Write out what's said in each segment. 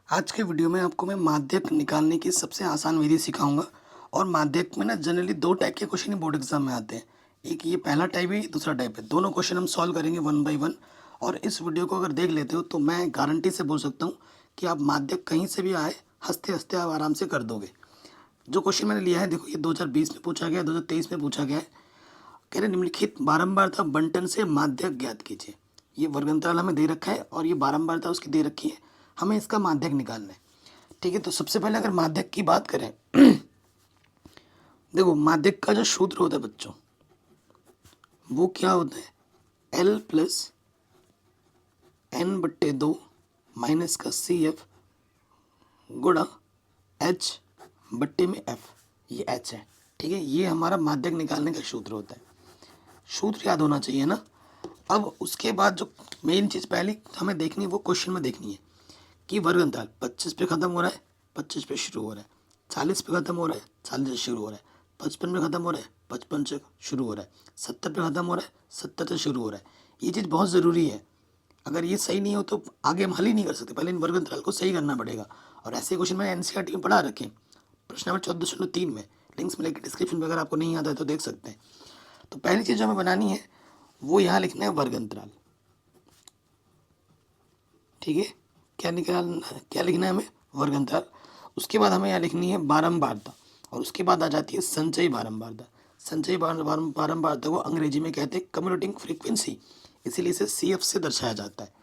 आज के वीडियो में आपको मैं माध्यक निकालने की सबसे आसान विधि सिखाऊंगा। और माध्यक में ना जनरली दो टाइप के क्वेश्चन ही बोर्ड एग्जाम में आते हैं। एक ये पहला टाइप है, दूसरा टाइप है। दोनों क्वेश्चन हम सॉल्व करेंगे वन बाय वन। और इस वीडियो को अगर देख लेते हो तो मैं गारंटी से बोल सकता हूँ कि आप माध्यक कहीं से भी आए, हंसते हंसते आप आराम से कर दोगे। जो क्वेश्चन मैंने लिया है, देखो ये 2020 में पूछा गया है, 2023 में पूछा गया है। कह रहे निम्नलिखित बारंबार था बंटन से माध्यक ज्ञात कीजिए। ये वर्ग अंतराल हमें दे रखा है और ये बारंबार था उसकी दे रखी है, हमें इसका माध्यक निकालना है। ठीक है, तो सबसे पहले अगर माध्यक की बात करें देखो माध्यक का जो सूत्र होता है बच्चों, वो क्या होता है, L प्लस N/2 माइनस का CF गुणा H/F। ये H है, ठीक है। ये हमारा माध्यक निकालने का सूत्र होता है। सूत्र याद होना चाहिए ना। अब उसके बाद जो मेन चीज़ पहले हमें देखनी है, वो क्वेश्चन में देखनी है कि वर्ग अंतराल 25 पे ख़त्म हो रहा है, 25 पे शुरू हो रहा है, 40 पे ख़त्म हो रहा है, 40 से शुरू हो रहा है, 55 पे ख़त्म हो रहा है, 55 से शुरू हो रहा है, 70 पे ख़त्म हो रहा है, 70 से शुरू हो रहा है। ये चीज़ बहुत ज़रूरी है। अगर ये सही नहीं हो तो आगे हम हल ही नहीं कर सकते, पहले इन वर्ग अंतराल को सही करना पड़ेगा। और ऐसे क्वेश्चन मैंने NCERT में पढ़ा रखे, प्रश्न नंबर 14.3 में, लिंक्स मिलेगी डिस्क्रिप्शन में, अगर आपको नहीं आता है तो देख सकते हैं। तो पहली चीज़ जो हमें बनानी है वो यहाँ लिखना है वर्ग अंतराल। ठीक है, क्या लिखना है हमें, वर्ग अंतराल। उसके बाद हमें यहाँ लिखनी है बारंबारता, और उसके बाद आ जाती है संचयी बारंबारता। संचयी बारंबारता को अंग्रेजी में कहते हैं कम्युटेटिंग फ्रीक्वेंसी, इसीलिए इसे CF से दर्शाया जाता है।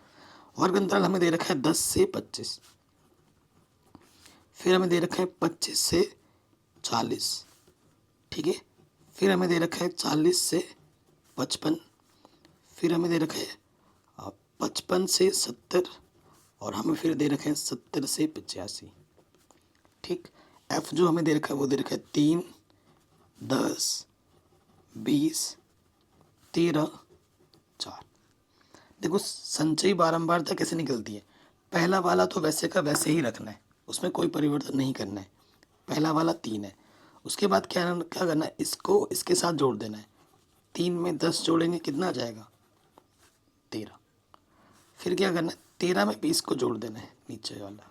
वर्ग अंतराल हमें दे रखा है 10 से 25, फिर हमें दे रखा है 25 से 40, ठीक है। फिर हमें दे रखा है 40 से 55, फिर हमें दे रखा है 55 से 70, और हमें फिर दे रखे हैं 70 से 85, ठीक। F जो हमें दे रखा है वो दे रखा है 3, 10, 20, 13, 4। देखो संचयी बारंबारता कैसे निकलती है, पहला वाला तो वैसे का वैसे ही रखना है, उसमें कोई परिवर्तन नहीं करना है। पहला वाला 3 है, उसके बाद क्या करना है, इसको इसके साथ जोड़ देना है। 3 में 10 जोड़ेंगे कितना आ जाएगा, 13। फिर क्या करना है, 13 में 20 को जोड़ देना है, नीचे वाला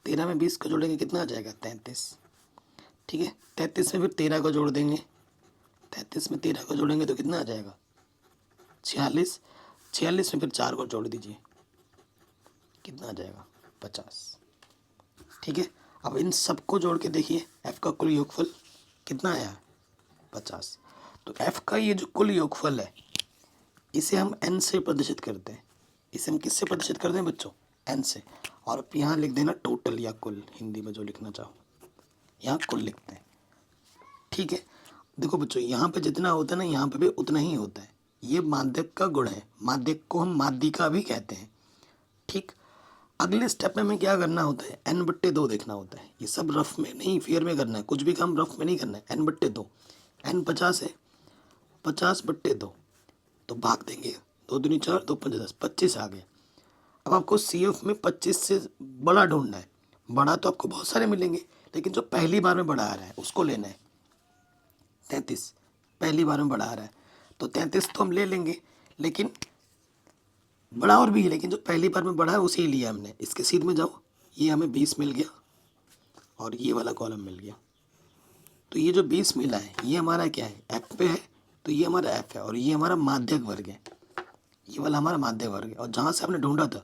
13 में 20 को जोड़ेंगे कितना आ जाएगा, 33, ठीक है। 33 में फिर 13 को जोड़ देंगे, 33 में 13 को जोड़ेंगे तो कितना आ जाएगा, 46। 46 में फिर 4 को जोड़ दीजिए, कितना आ जाएगा, 50, ठीक है। अब इन सबको जोड़ के देखिए, F का कुल योगफल कितना आया है, 50। तो F का ये जो कुल योगफल है, इसे हम N से प्रदर्शित करते हैं। इसे हम किससे प्रदर्शित करते हैं बच्चों, N से। और अब यहाँ लिख देना टोटल या कुल, हिंदी में जो लिखना चाहो यहाँ कुल लिखते हैं, ठीक है। देखो बच्चों, यहाँ पे जितना होता है ना, यहाँ पे भी उतना ही होता है। ये माध्यक का गुण है, माध्यक को हम माध्यिका भी कहते हैं, ठीक। अगले स्टेप में हमें क्या करना होता है, N/2 देखना होता है। ये सब रफ में नहीं, फेयर में करना है, कुछ भी काम रफ में नहीं करना है। N/2, N 50 है, 50/2 तो भाग देंगे, 2 दूनी 4, 2 पंजे 10, 25 आ गया। अब आपको CF में 25 से बड़ा ढूंढना है। बड़ा तो आपको बहुत सारे मिलेंगे, लेकिन जो पहली बार में बड़ा आ रहा है उसको लेना है। 33 पहली बार में बड़ा आ रहा है, तो 33 तो हम ले लेंगे, लेकिन बड़ा और भी है, लेकिन जो पहली बार में बड़ा है उसे ही लिया हमने। इसके सीध में जाओ, ये हमें 20 मिल गया और ये वाला कॉलम मिल गया। तो ये जो 20 मिला है ये हमारा क्या है, F पे है, तो ये हमारा F है, और ये हमारा माध्यक वर्ग है। ये वाला हमारा माध्यक वर्ग है, और जहाँ से हमने ढूंढा था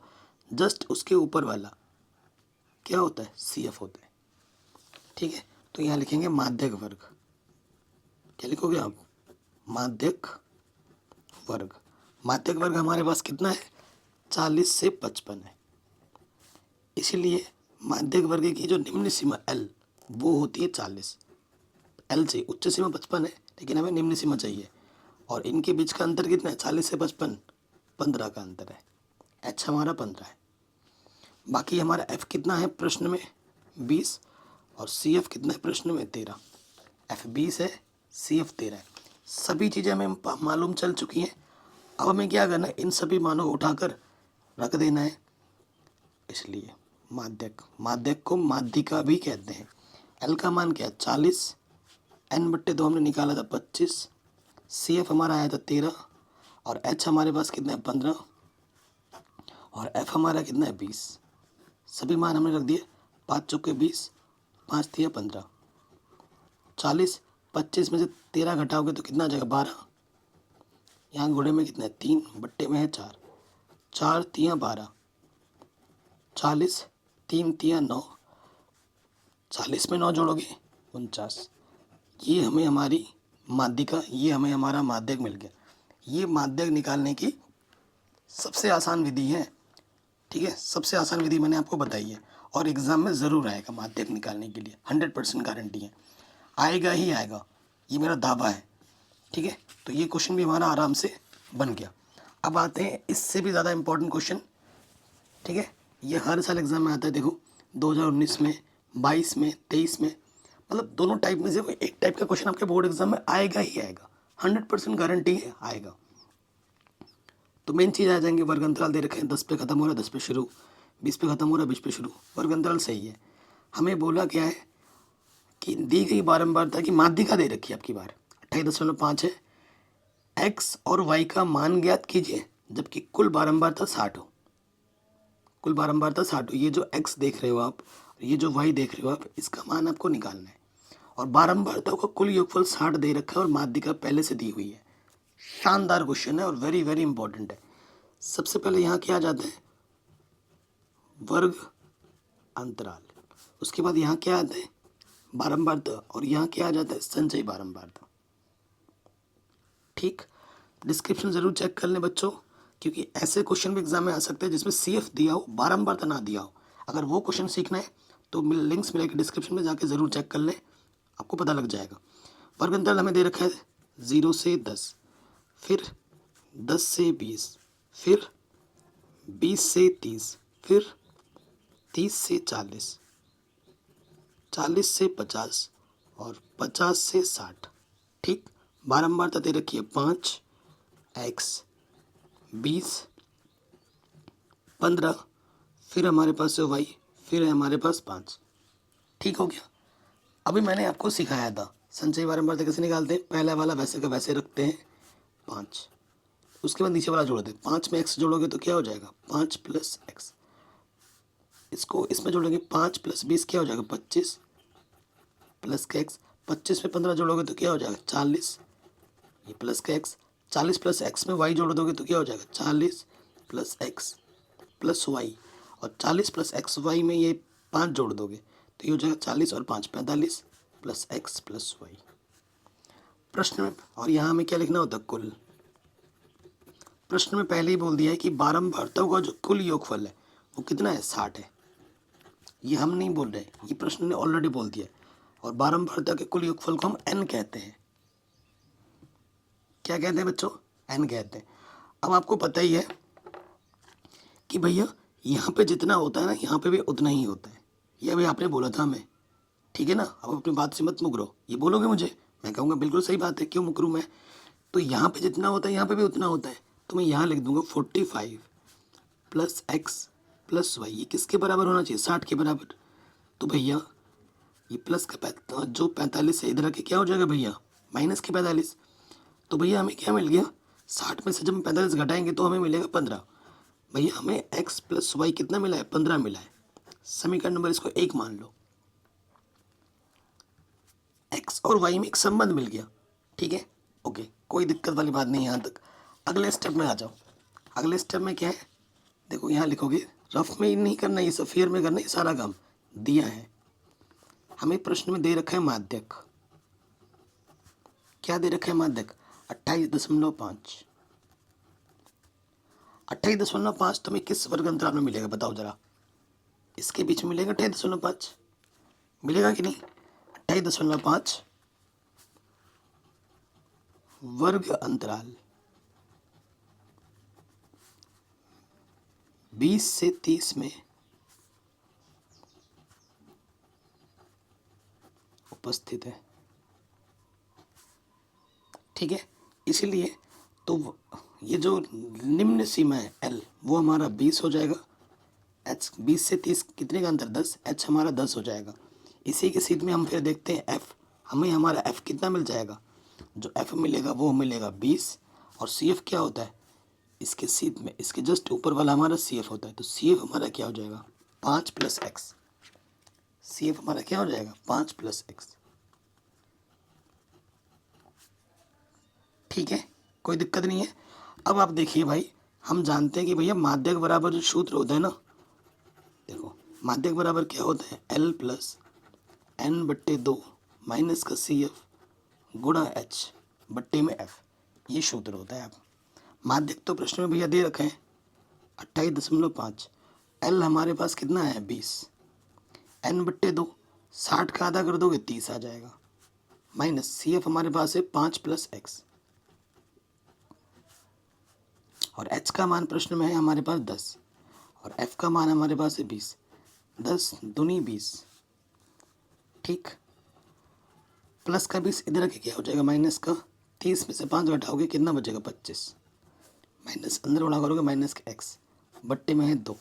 जस्ट उसके ऊपर वाला क्या होता है, CF होता है, ठीक है। तो यहाँ लिखेंगे माध्यक वर्ग। क्या लिखोगे आप, माध्यक वर्ग। माध्यक वर्ग हमारे पास कितना है, 40 से 55 है। इसीलिए माध्यक वर्ग की जो निम्न सीमा L वो होती है 40। L से उच्च सीमा 55 है, लेकिन हमें निम्न सीमा चाहिए, और इनके बीच का अंतर कितना है, 40 से 55, 15 का अंतर है। H हमारा 15 है। बाकी हमारा F कितना है प्रश्न में, 20, और CF कितना है प्रश्न में, 13। F 20 है, CF 13 है। सभी चीज़ें हमें मालूम चल चुकी हैं। अब हमें क्या करना है, इन सभी मानों को उठाकर रख देना है। इसलिए माध्यक को माध्यिका भी कहते हैं। L का मान क्या है, 40, N/2 हमने निकाला था 25, CF हमारा आया था 13, और H हमारे पास कितना है, 15, और F हमारा कितना है, 20। सभी मान हमने रख दिए। 5 चौके 20, 5 तिया 15, 40। 25 में से 13 घटाओगे तो कितना आ जाएगा 12। यहाँ गुणे में कितना है 3, बट्टे में है 4, 4 तिया 12, 40, 3 तिया 9, 40 में 9 जोड़ोगे 49। ये हमें हमारी माध्यिका, ये हमें हमारा माध्यक मिल गया। ये माध्यक निकालने की सबसे आसान विधि है। ठीक है, सबसे आसान विधि मैंने आपको बताई है और एग्ज़ाम में ज़रूर आएगा माध्यक निकालने के लिए, 100% गारंटी है, आएगा ही आएगा, ये मेरा दावा है। ठीक है, तो ये क्वेश्चन भी हमारा आराम से बन गया। अब आते हैं इससे भी ज़्यादा इम्पोर्टेंट क्वेश्चन। ठीक है, ये हर साल एग्ज़ाम में आता है। देखो 2019 में, 22 में, 23 में, मतलब दोनों टाइप में से कोई एक टाइप का क्वेश्चन आपके बोर्ड एग्जाम में आएगा ही आएगा, 100% गारंटी है आएगा। तो मेन चीज़ आ जाएंगे, वर्ग अंतराल दे रखे हैं, 10 पे खत्म हो रहा है 10 पे शुरू, 20 पे खत्म हो रहा है 20 पे शुरू, वर्ग अंतराल सही है। हमें बोला क्या है कि दी गई बारंबारता की माध्यिका दे रखी है आपकी बार 28.5 है। एक्स और वाई का मान ज्ञात कीजिए जबकि कुल बारंबारता 60 हो। कुल बारंबारता 60 हो। ये जो एक्स देख रहे हो आप, ये जो वाई देख रहे हो आप, इसका मान आपको निकालना है। और बारंबारताओं का कुल योगफल 60 दे रखा है और माध्यिका पहले से दी हुई है। शानदार क्वेश्चन है और वेरी वेरी इंपॉर्टेंट है। सबसे पहले यहाँ क्या आ जाता है, वर्ग अंतराल। उसके बाद यहाँ क्या आता है, बारंबारता, और यहाँ क्या आ जाता है, संचयी बारंबारता। ठीक, डिस्क्रिप्शन ज़रूर चेक कर लें बच्चों, क्योंकि ऐसे क्वेश्चन भी एग्जाम में आ सकते हैं जिसमें CF दिया हो, बारंबारता ना दिया हो। अगर वो क्वेश्चन सीखना है तो लिंक्स मिलेगी डिस्क्रिप्शन में, जाके ज़रूर चेक कर लें, आपको पता लग जाएगा। वर्ग अंतराल हमें दे रखा है 0 से 10, फिर 10 से 20, फिर 20 से 30, फिर 30 से 40, 40 से 50 और 50 से 60। ठीक, बारंबारता दे रखी है 5, x 20, 15, फिर हमारे पास है y, फिर है हमारे पास 5। ठीक हो गया। अभी मैंने आपको सिखाया था संचयी बारंबारता कैसे निकालते हैं। पहला वाला वैसे का वैसे रखते हैं 5, उसके बाद नीचे वाला जोड़ते हैं। 5 में x जोड़ोगे तो क्या हो जाएगा 5 + x, इसको इसमें जोड़ोगे 5 + 20 क्या हो जाएगा 25 प्लस का x, 25 में 15 जोड़ोगे तो क्या हो जाएगा 40, ये प्लस का x, 40 + x में y जोड़ दोगे तो क्या हो जाएगा 40 + x + y, और 40 + xy में ये 5 जोड़ दोगे तो ये हो जाएगा 40 और 5 45 + x + y। प्रश्न में, और यहाँ हमें क्या लिखना होता है कुल। प्रश्न में पहले ही बोल दिया है कि बारंबारताओं का जो कुल योगफल है वो कितना है 60 है। ये हम नहीं बोल रहे, ये प्रश्न ने ऑलरेडी बोल दिया है। और बारंबारता के कुल योगफल को हम n कहते हैं। क्या कहते हैं बच्चों, n कहते हैं। अब आपको पता ही है कि भैया यहाँ पे जितना होता है ना, यहाँ पे भी उतना ही होता है। ये अभी आपने बोला था हमें, ठीक है ना। अब अपनी बात से मत मुकरो, ये बोलोगे मुझे, मैं कहूँगा बिल्कुल सही बात है, क्यों मुकरूँ मैं। तो यहाँ पे जितना होता है यहाँ पे भी उतना होता है, तो मैं यहाँ लिख दूंगा 45 + x + y। ये किसके बराबर होना चाहिए 60 के बराबर। तो भैया ये प्लस का जो 45 है इधर आके क्या हो जाएगा भैया माइनस के 45। तो भैया हमें क्या मिल गया 60 में से जब हम 45 घटाएंगे तो हमें मिलेगा 15। भैया हमें x + y कितना मिला है 15 मिला है। समीकरण नंबर इसको 1 मान लो। x और y में एक संबंध मिल गया, ठीक है, ओके, कोई दिक्कत वाली बात नहीं यहाँ तक। अगले स्टेप में आ जाओ। अगले स्टेप में क्या है, देखो यहाँ लिखोगे, रफ में ही नहीं करना, ये सफेयर में करना, ये सारा काम दिया है हमें। प्रश्न में दे रखा है माध्यक, क्या दे रखा है माध्यक 28.5। 28.5 तुम्हें किस वर्ग अंतराल में मिलेगा बताओ जरा, इसके बीच में मिलेगा 28.5, मिलेगा कि नहीं। 28.5 वर्ग अंतराल 20 से 30 में उपस्थित है, ठीक है। इसीलिए तो ये जो निम्न सीमा है L वो हमारा 20 हो जाएगा। H 20 से 30 कितने का अंतर 10, H हमारा 10 हो जाएगा। इसी के सीध में हम फिर देखते हैं F, हमें हमारा F कितना मिल जाएगा, जो F मिलेगा वो मिलेगा 20। और CF क्या होता है, इसके सीध में इसके जस्ट ऊपर वाला हमारा CF होता है। तो CF हमारा क्या हो जाएगा 5 प्लस एक्स, सी एफ हमारा क्या हो जाएगा 5 प्लस एक्स। ठीक है, कोई दिक्कत नहीं है। अब आप देखिए भाई, हम जानते हैं कि भैया माध्यक बराबर जो सूत्र होता है ना, देखो माध्यक बराबर क्या होता है, एल प्लस एन बट्टे 2 माइनस का सी एफ गुणा एच बट्टे में एफ, ये सूत्र होता है। अब माध्यक तो प्रश्न में भैया दे रखे हैं 28.5, एल हमारे पास कितना है 20, एन बट्टे 2 60 का आधा कर दोगे 30 आ जाएगा, माइनस सी एफ हमारे पास है 5 प्लस एक्स, और एच का मान प्रश्न में है हमारे पास 10, और एफ का मान हमारे पास है 20, 10 दूनी 20। ठीक, प्लस का 20 इधर के क्या हो जाएगा माइनस का, 30 में से 5 घटाओगे कितना बचेगा 25, माइनस अंदर गुणा करोगे माइनस का एक्स बट्टे में है 2,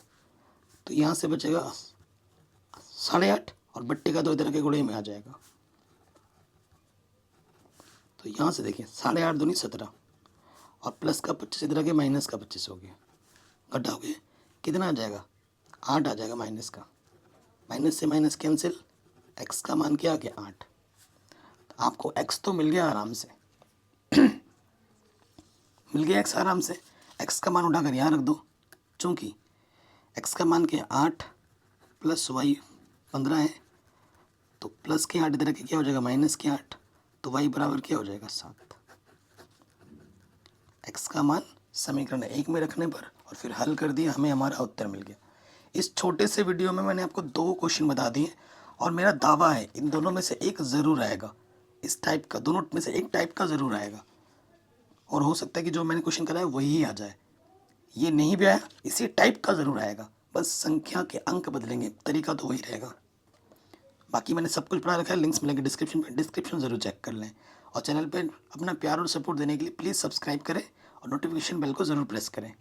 तो यहाँ से बचेगा 8.5, और बट्टे का 2 इधर के गुणे में आ जाएगा। तो यहाँ से देखिए 8.5 दूनी 17, और प्लस का 25 इधर के माइनस का 25 हो गया, घटाओगे कितना आ जाएगा 8 आ जाएगा माइनस का, माइनस से माइनस कैंसिल, एक्स का मान क्या आ गया 8। तो आपको एक्स तो मिल गया आराम से मिल गया एक्स आराम से, एक्स का मान उठाकर यहाँ रख दो, चूँकि एक्स का मान क्या 8 प्लस वाई 15 है, तो प्लस के 8 इधर के क्या हो जाएगा माइनस के 8, तो वाई बराबर क्या हो जाएगा 7। एक्स का मान समीकरण 1 में रखने पर और फिर हल कर दिया, हमें हमारा उत्तर मिल गया। इस छोटे से वीडियो में मैंने आपको 2 क्वेश्चन बता दिए, और मेरा दावा है इन दोनों में से एक ज़रूर आएगा, इस टाइप का, दोनों में से एक टाइप का ज़रूर आएगा, और हो सकता है कि जो मैंने क्वेश्चन कराया वही आ जाए, ये नहीं भी आया इसी टाइप का ज़रूर आएगा, बस संख्या के अंक बदलेंगे, तरीका तो वही रहेगा। बाकी मैंने सब कुछ पढ़ा रखा है, लिंक्स मिलेंगे डिस्क्रिप्शन में, डिस्क्रिप्शन ज़रूर चेक कर लें, और चैनल पर अपना प्यार और सपोर्ट देने के लिए प्लीज़ सब्सक्राइब करें और नोटिफिकेशन बेल को ज़रूर प्रेस करें।